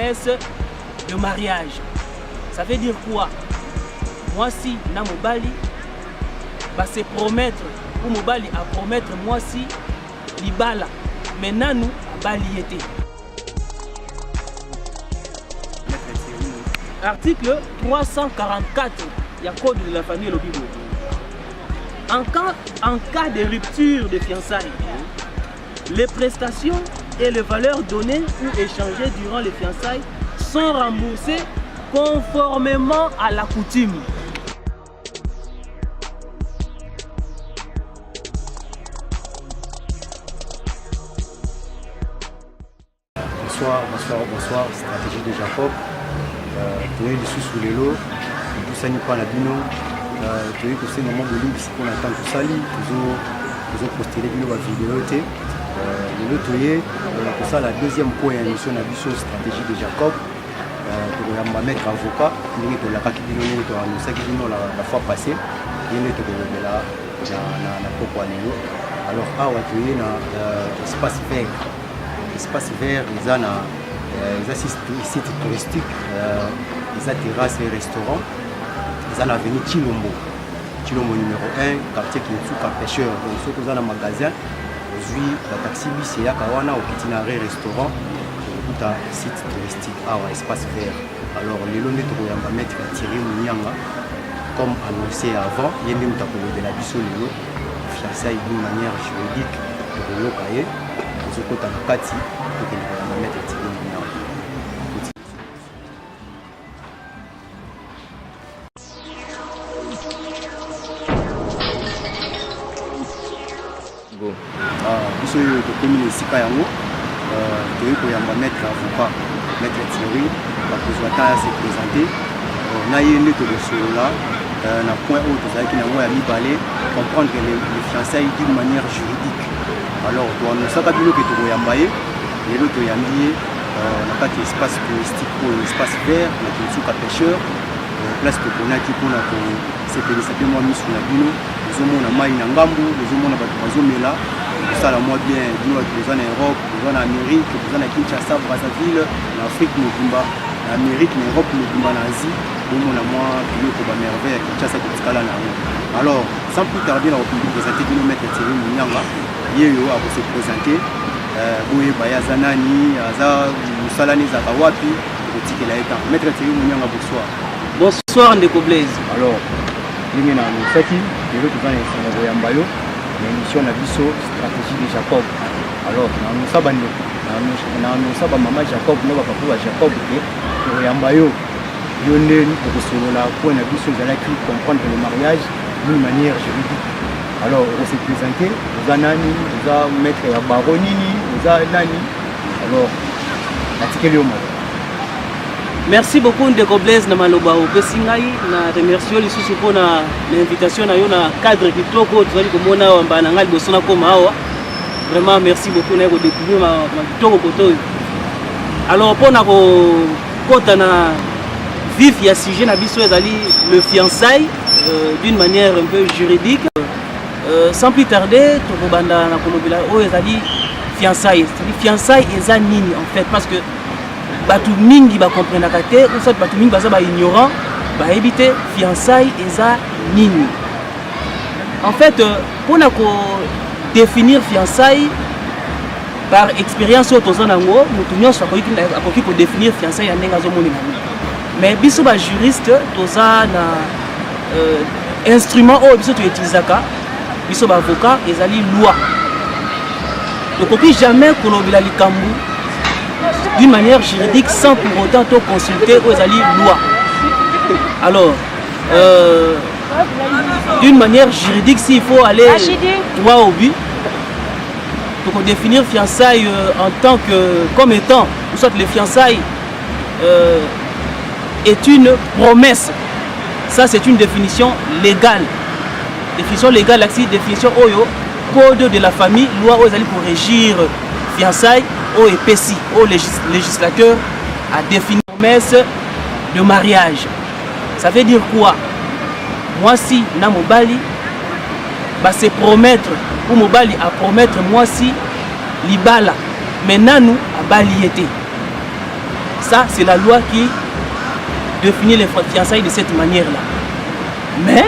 promesse de mariage. Ça veut dire quoi? Moi si na mobali va se promettre ou mobali à promettre moi si libala maintenant nous bali été. Article 344 il y a code de la famille le Bible. En cas de rupture de fiançailles, les prestations et les valeurs données ou échangées durant les fiançailles sont remboursées conformément à la coutume. Bonsoir, stratégie de Jacob. Tu es sous les lots, tout ça n'est pas la bino. Tu es aussi moment de ligne qu'on attend tout ça, ils ont posté les vidéos. Le lot tout ça la deuxième point émission de la stratégie de Jacob. Tu vas mettre avocat, la fois passée, il est là alors tu es dans espace vert. Espace vert, ils ont sites touristiques, ils ont terrasse et restaurants, ils ont l'avenue Chilombo numéro 1, quartier Kinsuka pêcheur. Donc ceux qui ont un magasin, aujourd'hui la taxi c'est Yakawana au itinéraire restaurant, tout un site touristique, espace vert. Alors les lois va mettre Thierry Mounianga, comme annoncé avant, il y a même de la biso Lélo, fiançailles d'une manière juridique pour le cahier. Ce côté en Kati, pour que nous mettre un petit peu biso oyo tokomi na esika yango toyei koyamba maître avocat maître Thierry bakozwa ta ya se présenter na ye nde tokosolola na point oyo tozalaki nango ya mibale comprendre les fiançailles d'une manière juridique. Alors toannonsaka bino ke tokoyamba ye lelo toyambi ye na kati espace touristique oyo espace vert na Kinsuka pêcheur place toponaki mpona kosepelisa mpe mwa miso na bino ozomona mai na ngambu ozomona bato bazomela kosala mwa bien bino bato boza na Europe boza na Amérique boza na Kinshasa Brazzaville na Afrique mobimba na Amérique na Europe mobimba na Asie bomona mwa biloko bamerveille ya Kinshasa kotikala na yango. Alors sans plus tarder na koprésenter bino maître Thierry Mounianga yeyo akose présenter boyeba ye aza nani aza mosala ni ezalaka wapi kotikela ye temps. Maître Thierry Mounianga, bonsoir. Bonsoir Ndeko Blaise. Alors ndenge na anosaki lelo toza na esanga koyamba yo na émission na biso stratégie de Jacob. Alors naanosa bamama Jacob na bapapa ba Jacob ke tokoyamba yo nde tokosolola point na biso ezalaki comprendre le mariage d'une manière juridique. Alors on s'est présenté, vous avez nani, vous avez maître ya baronini, vous avez nani. Alors atikeli yo moko. Merci beaucoup Ndeko Blaise na maloba opesingai na remercier lisusu pona l'invitation na yo na cadre kitoko tozali komona wamba na ngali bosona koma awa. Vraiment merci beaucoup na ko découvrir ma kitoko koto. Alors pona ko kota na vif ya sujet na biso ezali le fiançailles d'une manière un peu juridique. Sans plus tarder, tokobanda na kolobela oyo ezali fiançailles. C'est-à-dire fiançailles eza nini en fait parce que batu mingi ba comprendre kate ou soit batu mingi baza ba ignorant ba éviter fiançailles eza nini. En fait pour na ko définir fiançailles par expérience autoza nango mutu nyonso akoki ko définir fiançailles ya ndenge azomoni nango. Mais biso ba juriste toza na instrument oyo biso to utilisaka biso ba avocat ezali loi. Donc jamais kolobela likambu d'une manière juridique sans pour autant to consulter aux ali loi. Alors d'une manière juridique s'il faut aller droit au but pour définir fiançailles en tant que comme étant ou soit les fiançailles est une promesse. Ça c'est une définition légale. Définition légale, la définition oyo, code de la famille, loi aux alliés pour régir fiançailles, au EPC, au législateur a défini une promesse de mariage. Ça veut dire quoi? Moi si na mobali, bah c'est promettre, ou mobali à promettre moi si libala, mais nanou a bali été. Ça, c'est la loi qui définit les fiançailles de cette manière-là. Mais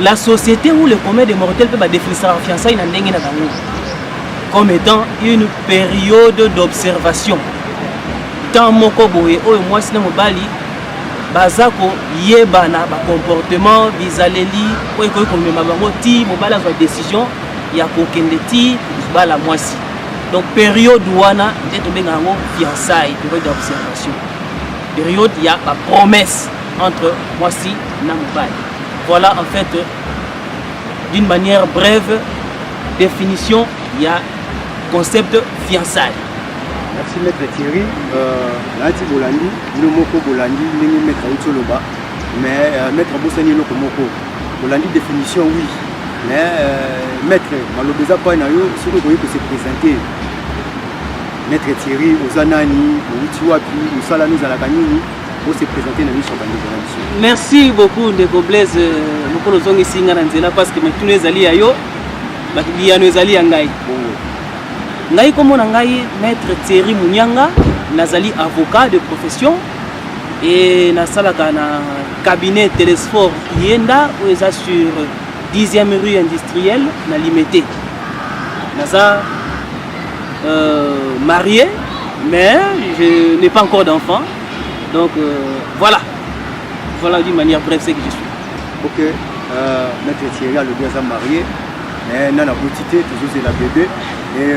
la société où le commun des mortels peut définir sa fiançaille comme étant une période d'observation. Tant moko boye oyo mwasi na mobali bazako yebana ba comportement bizaleli oyo ko komema bango ti mobali azwa décision ya kokende ti bala mwasi. Donc période wana nde tobenga ngo fiançailles, période d'observation. Période il y a la promesse entre mwasi na mobali. Voilà en fait d'une manière brève définition il y a concept fiançailles. Merci maître Thierry. Nati bolandi, nous moko bolandi, nous maître Utoloba, mais maître Bosani loko moko. Bolandi définition oui, mais maître malobeza pas na yo, si vous voyez que c'est présenté. Maître Thierry, Ozanani, Utiwapi, Usala nous à la Kanini, pour se présenter dans l'émission. Merci beaucoup Ndeko Blaise, beaucoup de gens ici là parce que maintenant les alliés ayo, il y a nos alliés angai. Ngai comme on angai maître Thierry Munyanga, nazali avocat de profession et na salaka na cabinet Télésphore Yenda où ils sur 10e rue industrielle na limité. Naza marié mais je n'ai pas encore d'enfant. Donc voilà d'une manière brève c'est que je suis. Ok, maître Thierry a le bien marié, mais n'a la petite toujours c'est la bébé. Et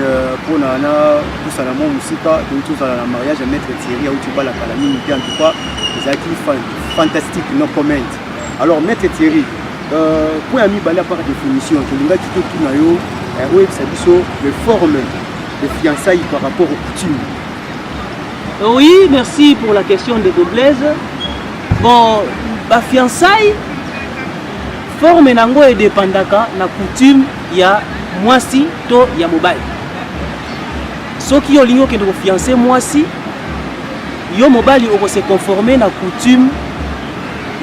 pour Nana, tout ça, mon musica, tout ça, le mariage, maître Thierry, où tu vas la calamité, en tout cas, c'est fantastique, no comment. Alors, maître Thierry, pour ami bala par définition, tu l'as dit tout nayo, où est-ce que les formes de fiançailles par rapport aux coutumes? Oui, merci pour la question de Blaise. Bon, la fiançailles, forme nango et dépendaka, na coutume, il y a mwasi to ya mobali. Soki yo lingo ke de fiancé mwasi, yo mobali oko se conformer na coutume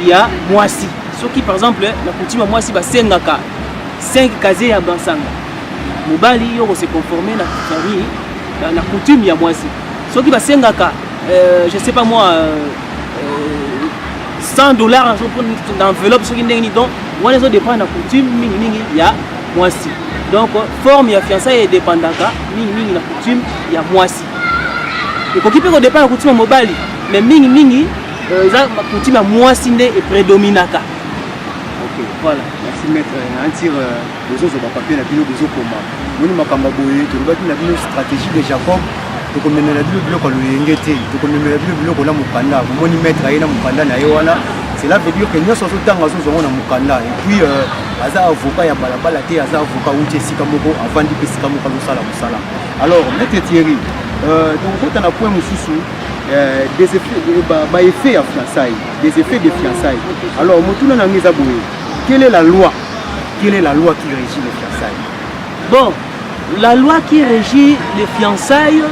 ya mwasi. Soki par exemple na coutume mwasi ba sengaka 5 casiers ya bansanga. Mobali yo oko se conformer na famille na coutume ya mwasi. Soki ba sengaka je sais pas moi $100 dans enveloppe soki ndenge ni donc wana zo dépend na coutume mingi ya mwasi. Donc forme ya fiançailles est dépendaka mingi na coutume ya mwasi. Et ko kipe ko dépend na coutume mobali mais mingi za coutume ya mwasi nde est prédominaka. OK, voilà. Merci maître. Antir besoin de papier na bino besoin koma. Moni makamba boye to lobaki na bino stratégie de Jacob. To komena na bino biloko loyengete, to komena na bino biloko na mukanda. Moni maître ayena mukanda na yo wana. Cela veut dire que nous sommes autant à ce moment mukanda et puis aza avocat ya balabala te aza avocat uti sika moko avant di pesika moko sala musala. Alors maître Thierry donc quand on a point mususu des effets effets ya fiançailles, des effets de fiançailles. Alors motuna na ngeza boye. Quelle est la loi qui régit les fiançailles? Bon, la loi qui régit les fiançailles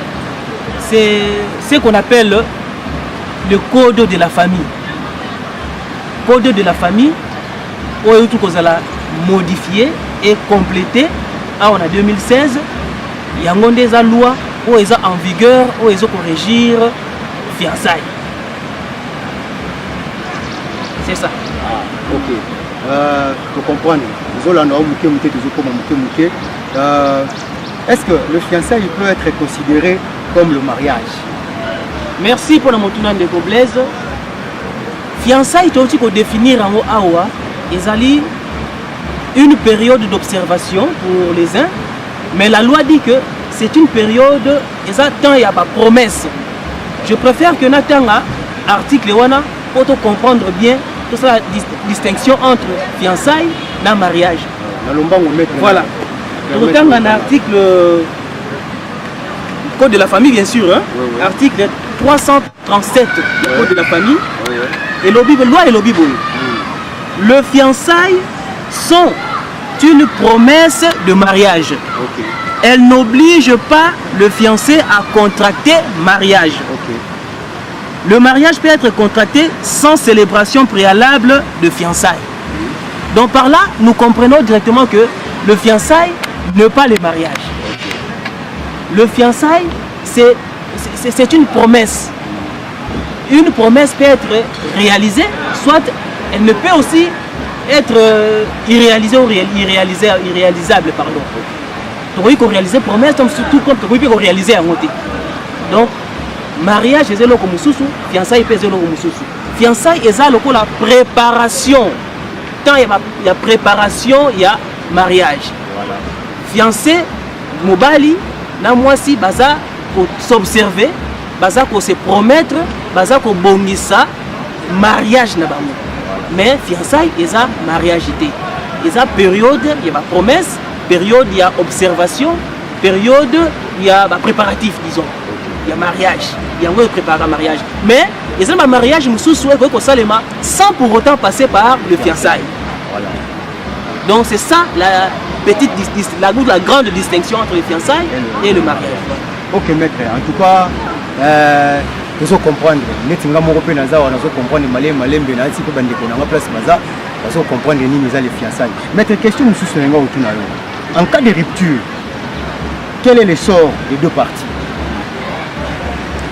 c'est ce qu'on appelle le code de la famille. Code de la famille, où tout a modifié et complété en 2016. Il y a des lois où ils sont en vigueur, où ils ont régir fiançailles. C'est ça. Ah, ok. Pour comprendre, est-ce que le fiançailles peut être considéré comme le mariage? Merci pour la montuna de Blaise. Fiançailles, tu as définir en awa, ils une période d'observation pour les uns, mais la loi dit que c'est une période, et ça tant il y a pas promesse. Je préfère que Natanga article wana pour te comprendre bien toute la distinction entre fiançailles et mariage. Voilà. Donc un article code de la famille bien sûr, hein? Oui, oui. Article 337 du code de la famille. Oui, oui. Et la loi et le Bible. Le fiançailles sont une promesse de mariage. Okay. Elle n'oblige pas le fiancé à contracter mariage. Okay. Le mariage peut être contracté sans célébration préalable de fiançailles. Donc par là, nous comprenons directement que le fiançailles n'est pas le mariage. Okay. Le fiançailles, c'est une promesse. une promesse peut être réalisée, soit elle ne peut aussi être irréalisée ou irréalisable, pardon. Donc il faut réaliser promesse, surtout comme il faut réaliser un côté. Donc mariage est le comme mususu, fiançailles est le comme mususu. Fiançailles est la préparation. Tant il y a préparation, il y a mariage. Voilà. Fiancé, mobali, na moi si baza pour s'observer, baza pour se promettre, baza pour bongisa mariage na bango. Mais fiançailles est mariage été. Il y a période, il y a promesse, période il y a observation, période il y a préparatif disons. Il y a mariage, il y a un préparer mariage. Mais il y a un mariage sans pour autant passer par le fiançailles. Voilà. Donc c'est ça la grande distinction entre le fiançailles et le mariage. Ok maître, en tout cas, nous allons comprendre. Nous allons comprendre les fiançailles. Maître, question en cas de rupture, quel est le sort des deux parties?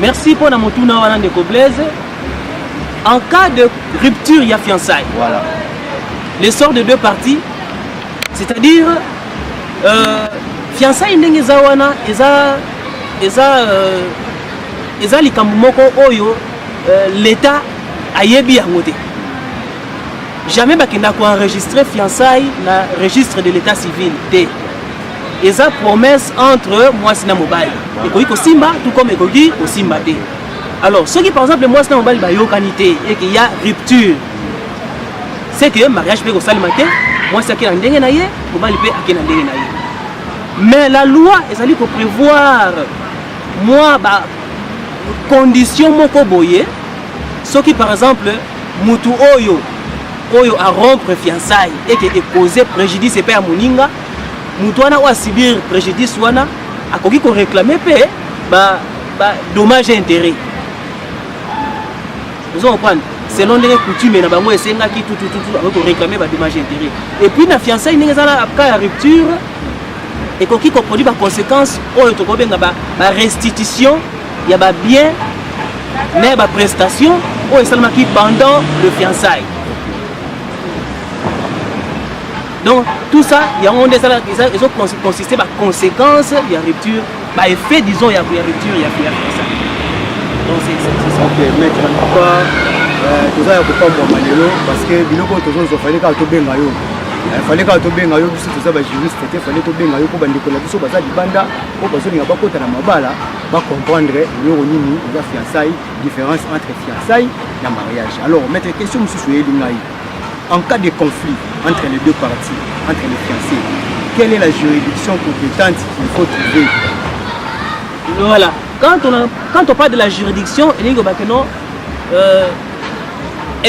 Merci pour notre tour de Blaise. En cas de rupture, il y a fiançailles. Voilà. Le sort de deux parties, c'est-à-dire fiançailles ndenge zawana eza likambo moko oyo l'État ayebi yango te. Jamais bakenda ko enregistrer fiançailles na registre de l'État civil te. Eza promesse entre moi et mobile. Et ko simba tout comme ekoki ko simba te. Alors ceux qui par exemple moi et mobile ba yokanité et qu'il y a rupture, c'est que mariage peut ko salimate, moi c'est akena ndenge na ye, mobile peut akena ndenge na ye. Mais la loi ezali ko prévoir moi ba condition moko boye, ceux qui par exemple mutu oyo à rompre fiançailles et qui est causé préjudice et à moninga, mutuana ou à subir préjudice wana a koki ko réclamer paix dommage et intérêt. Vous comprenez? Selon les coutumes na bango esenga ki tout avec ko réclamer dommage et intérêt. Et puis na fiançailles ninga zala après rupture et koki ko produit ba conséquences oyo to ko benga ba restitution il y a ba bien mais ba prestation oyo seulement qui pendant le fiançailles. Donc tout ça, il y a ils ont consisté par conséquence, il y a rupture, par effet disons il y a rupture, il y a ça. Donc c'est ça. Ok, maître, en tout cas, tout ça il faut pas moi parce que biloko tout ça fallait quand to benga yo. Il fallait quand to benga yo biso tout ça ba juriste, il fallait to benga yo ko bandiko la biso baza libanda, ko bazo linga ba kota na mabala, ba comprendre yo nini il y a fiançailles, différence entre fiançailles et mariage. Alors, maître, question monsieur Soyelingai. En cas de conflit entre les deux parties, entre les fiancés, quelle est la juridiction compétente qu'il faut trouver? Voilà. Quand on parle de la juridiction, il y a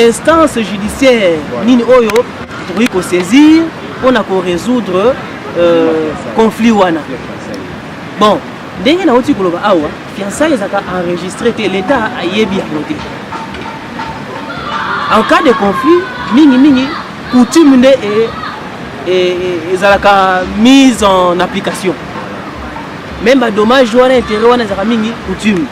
instance judiciaire, nini oyo, il faut saisir, on a pour résoudre conflit wana. Bon, dès que nous avons fiançailles enregistré, l'État a bien noté. En cas de conflit, mingi coutume et mise en application. Même à dommage ou à l'intérieur, on a mingi coutume.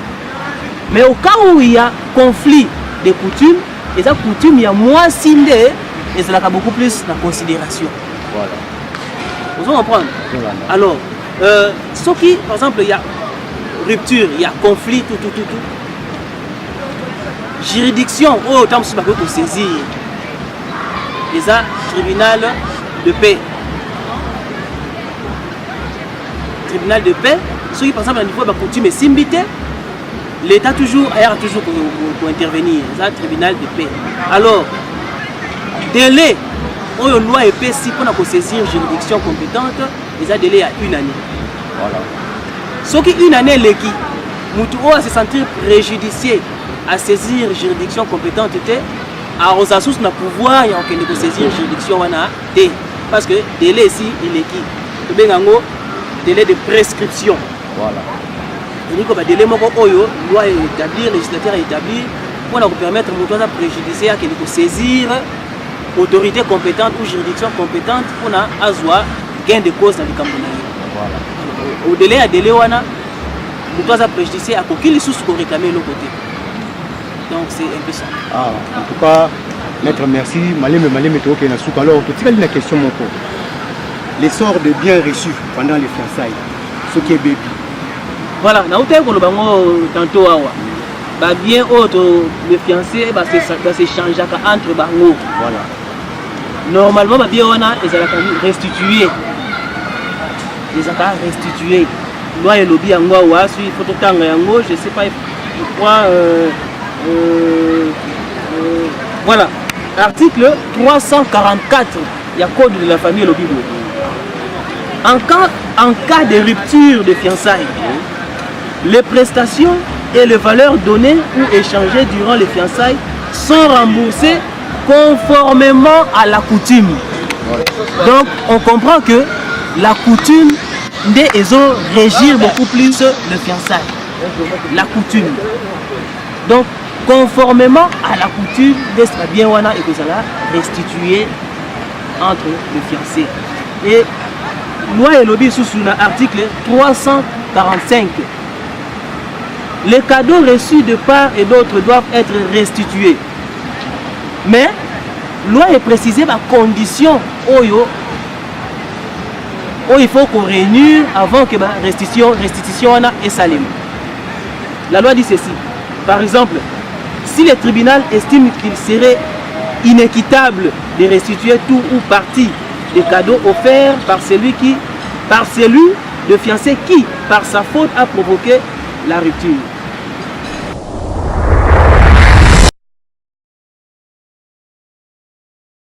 Mais au cas où il y a conflit de coutumes, et ça coutume il y a moins scindé et ça a beaucoup plus de considération. Voilà. Vous comprenez? Alors, ce qui, par exemple, il y a rupture, il y a conflit, tout. Juridiction, autant que pour saisir. Les tribunal de paix. Tribunal de paix, ceux qui par exemple à niveau de la coutume et simbité, l'État toujours pour intervenir. Les tribunal de paix. Alors, délai, où la loi est paix si pour saisir juridiction compétente, les délai à 1 année. Voilà. Ceux qui 1 année les qui, Moutou à se sentir préjudicié à saisir juridiction compétente à Rosasous n'a pouvoir et en saisir juridiction parce que délai ici il est qui délai de prescription. Voilà. Il y a délai oyo loi établir législateur établir pour nous permettre de préjudicer à saisir autorité compétente ou juridiction compétente pour avoir gain de cause dans le Cameroun. Voilà. Au délai à délai wana nous préjudicer à qui les sources pour réclamer l'autre côté. Donc c'est un peu ça. Ah, en tout cas, maître, merci. Malé météo qui est dans alors, tu as une question, mon cours. L'essor de biens reçus pendant les fiançailles, ce qui est bébé. Voilà, na outé ko bango tantôt awa. Ba bien autre le fiancé ba s'échanger entre bango. Voilà. Normalement ba bien wana ezalaka restituer. Ezalaka restituer. Loi et lobby yango awa il faut tanga yango, je sais pas pourquoi voilà. Article 344, il y a code de la famille lobby. En cas de rupture de fiançailles, les prestations et les valeurs données ou échangées durant les fiançailles sont remboursées conformément à la coutume. Donc on comprend que la coutume régir beaucoup plus le fiançailles. La coutume. Donc conformément à la coutume, bien wana et que ça restituer entre les fiancés. Et loi et lobby sous l'article 345. Les cadeaux reçus de part et d'autre doivent être restitués. Mais, loi est précisée par condition où il faut qu'on réunisse avant que la restitution est salim. La loi dit ceci. Par exemple, si le tribunal estime qu'il serait inéquitable de restituer tout ou partie des cadeaux offerts par celui de fiancé qui, par sa faute, a provoqué la rupture.